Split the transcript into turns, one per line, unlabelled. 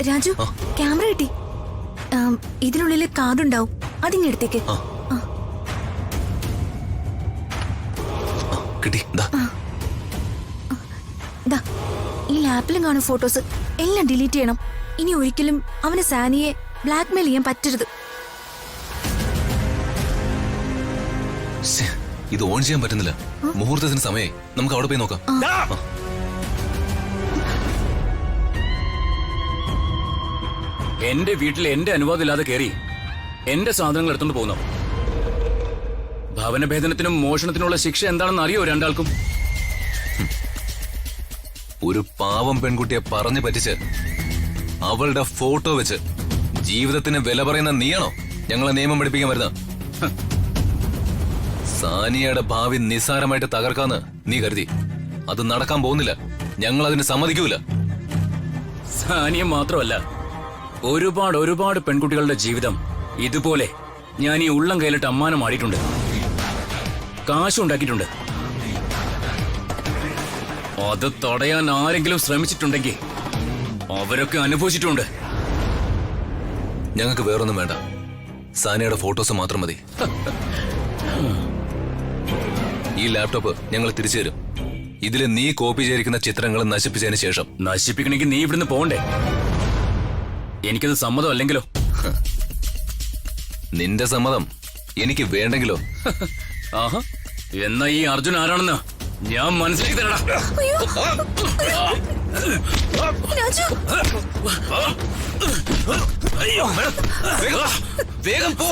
Raju camera കിട്ടി. ഇതിനുള്ളിൽ കാർഡുണ്ടാവും, അതിങ്ങെടുത്തേക്ക്. ഈ ലാപ്പിലും കാണും ഫോട്ടോസ്. എല്ലാം ഡിലീറ്റ് ചെയ്യണം. ഇനി ഒരിക്കലും അവന് സാനിയെ ബ്ലാക്ക്മെയിൽ ചെയ്യാൻ പറ്റരുത്.
ഇത് ഓൺ ചെയ്യാൻ പറ്റുന്നില്ല. മുഹൂർത്തത്തിന് സമയമായി. നമുക്ക് അവിടെ പോയി നോക്കാം.
എന്റെ വീട്ടിൽ എന്റെ അനുവാദം ഇല്ലാതെ കയറി എന്റെ സാധനങ്ങൾ എടുത്തോണ്ട് പോകുന്നു. ഭവനഭേദനത്തിനും മോഷണത്തിനുള്ള ശിക്ഷ എന്താണെന്ന് അറിയോ രണ്ടാൾക്കും?
ഒരു പാവം പെൺകുട്ടിയെ പറഞ്ഞു പറ്റിച്ച് അവളുടെ ഫോട്ടോ വെച്ച് ജീവിതത്തിന് വില പറയുന്ന നീയാണോ ഞങ്ങളെ നിയമം പഠിപ്പിക്കാൻ വരുന്നത്? സാനിയയുടെ ഭാവി നിസ്സാരമായിട്ട് തകർക്കാന്ന് നീ കരുതി. അത് നടക്കാൻ പോകുന്നില്ല. ഞങ്ങൾ അതിന് സമ്മതിക്കൂല.
സാനിയ മാത്രമല്ല, ഒരുപാട് പെൺകുട്ടികളുടെ ജീവിതം ഇതുപോലെ ഞാൻ ഈ ഉള്ളം കയ്യിലിട്ട് അമ്മാനം ആടിയിട്ടുണ്ട്. കാശുണ്ടാക്കിയിട്ടുണ്ട്. അത് തടയാൻ ആരെങ്കിലും ശ്രമിച്ചിട്ടുണ്ടെങ്കിൽ അവരൊക്കെ അനുഭവിച്ചിട്ടുണ്ട്.
ഞങ്ങൾക്ക് വേറൊന്നും വേണ്ട. സാനിയയുടെ ഫോട്ടോസ് മാത്രം മതി. ഈ ലാപ്ടോപ്പ് ഞങ്ങൾ തിരിച്ചു തരും. ഇതില് നീ കോപ്പി ചെയ്തിരിക്കുന്ന ചിത്രങ്ങൾ നശിപ്പിച്ചതിന് ശേഷം.
നശിപ്പിക്കണമെങ്കിൽ നീ ഇവിടുന്ന് പോകണ്ടേ? എനിക്കത് സമ്മതം അല്ലെങ്കിലോ?
നിന്റെ സമ്മതം എനിക്ക് വേണ്ടെങ്കിലോ?
ആഹാ, എന്നാ ഈ അർജുൻ ആരാണെന്ന് ഞാൻ മനസ്സിലാക്കി തരടാ.
വേഗം പോ.